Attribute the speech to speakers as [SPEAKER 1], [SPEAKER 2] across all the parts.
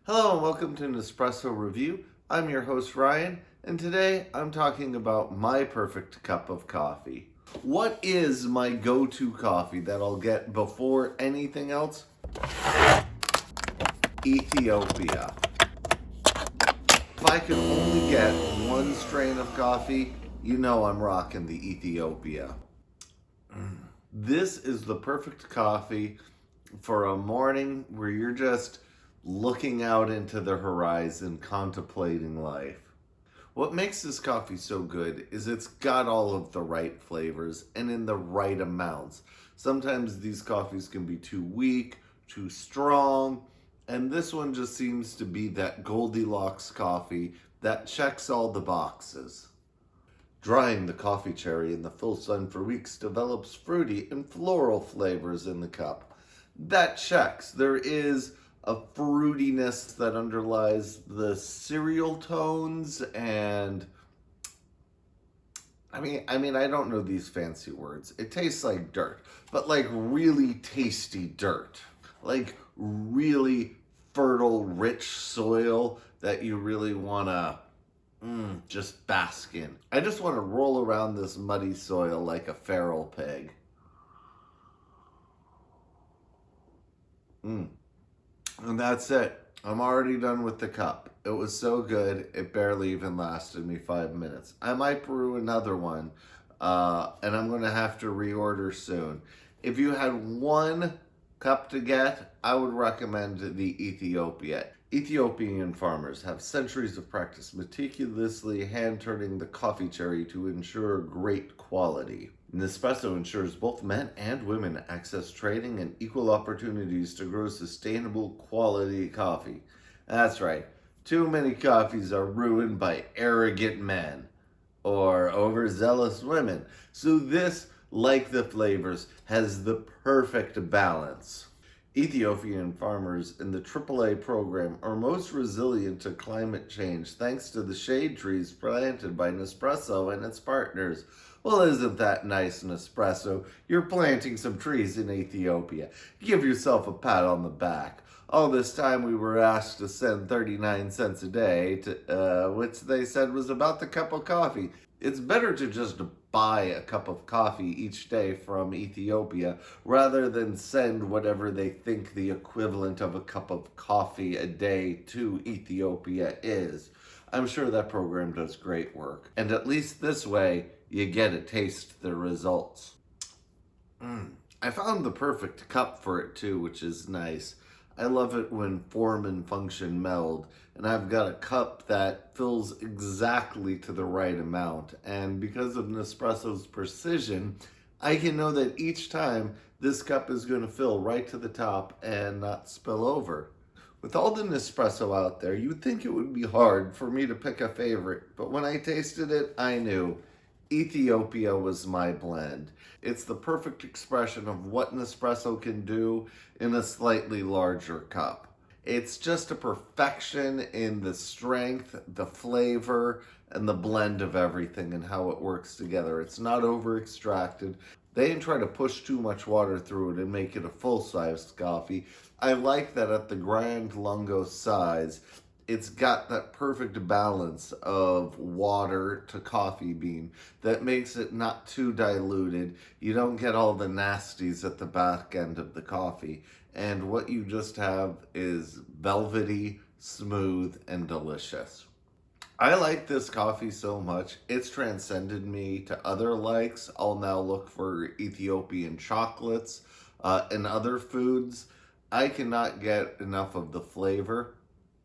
[SPEAKER 1] Hello and welcome to Nespresso Review. I'm your host Ryan, and today I'm talking about my perfect cup of coffee. What is my go-to coffee that I'll get before anything else? Ethiopia. If I could only get one strain of coffee, you know I'm rocking the Ethiopia. This is the perfect coffee for a morning where you're just looking out into the horizon, contemplating life. What makes this coffee so good is it's got all of the right flavors and in the right amounts. Sometimes these coffees can be too weak, too strong, and this one just seems to be that Goldilocks coffee that checks all the boxes. Drying the coffee cherry in the full sun for weeks develops fruity and floral flavors in the cup. That checks. There is a fruitiness that underlies the cereal tones, and I don't know these fancy words. It tastes like dirt, but like really tasty dirt. Like really fertile, rich soil that you really want to just bask in. I just want to roll around this muddy soil like a feral pig. And that's it. I'm already done with the cup. It was so good, it barely even lasted me 5 minutes. I might brew another one, and I'm going to have to reorder soon. If you had one cup to get, I would recommend the Ethiopia. Ethiopian farmers have centuries of practice meticulously hand-turning the coffee cherry to ensure great quality. Nespresso ensures both men and women access training and equal opportunities to grow sustainable quality coffee. That's right, too many coffees are ruined by arrogant men or overzealous women. So this, like the flavors, has the perfect balance. Ethiopian farmers in the AAA program are most resilient to climate change thanks to the shade trees planted by Nespresso and its partners. Well, isn't that nice, Nespresso? You're planting some trees in Ethiopia. Give yourself a pat on the back. All this time we were asked to send 39 cents a day, which they said was about the cup of coffee. It's better to just buy a cup of coffee each day from Ethiopia rather than send whatever they think the equivalent of a cup of coffee a day to Ethiopia is. I'm sure that program does great work. And at least this way, you get to taste the results. I found the perfect cup for it too, which is nice. I love it when form and function meld, and I've got a cup that fills exactly to the right amount. And because of Nespresso's precision, I can know that each time this cup is going to fill right to the top and not spill over. With all the Nespresso out there, you'd think it would be hard for me to pick a favorite, but when I tasted it, I knew Ethiopia was my blend. It's the perfect expression of what Nespresso can do in a slightly larger cup. It's just a perfection in the strength, the flavor, and the blend of everything and how it works together. It's not over extracted. They didn't try to push too much water through it and make it a full-sized coffee. I like that at the Grand Lungo size, it's got that perfect balance of water to coffee bean that makes it not too diluted. You don't get all the nasties at the back end of the coffee. And what you just have is velvety, smooth, and delicious. I like this coffee so much, it's transcended me to other likes. I'll now look for Ethiopian chocolates and other foods. I cannot get enough of the flavor.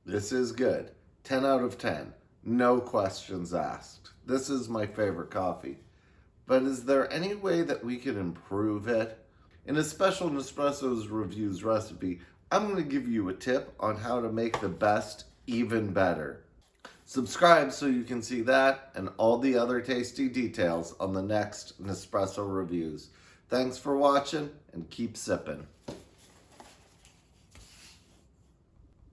[SPEAKER 1] This is good. 10 out of 10. No questions asked. This is my favorite coffee. But is there any way that we can improve it? In a special Nespresso's Reviews recipe, I'm going to give you a tip on how to make the best even better. Subscribe so you can see that and all the other tasty details on the next Nespresso Reviews. Thanks for watching and keep sipping.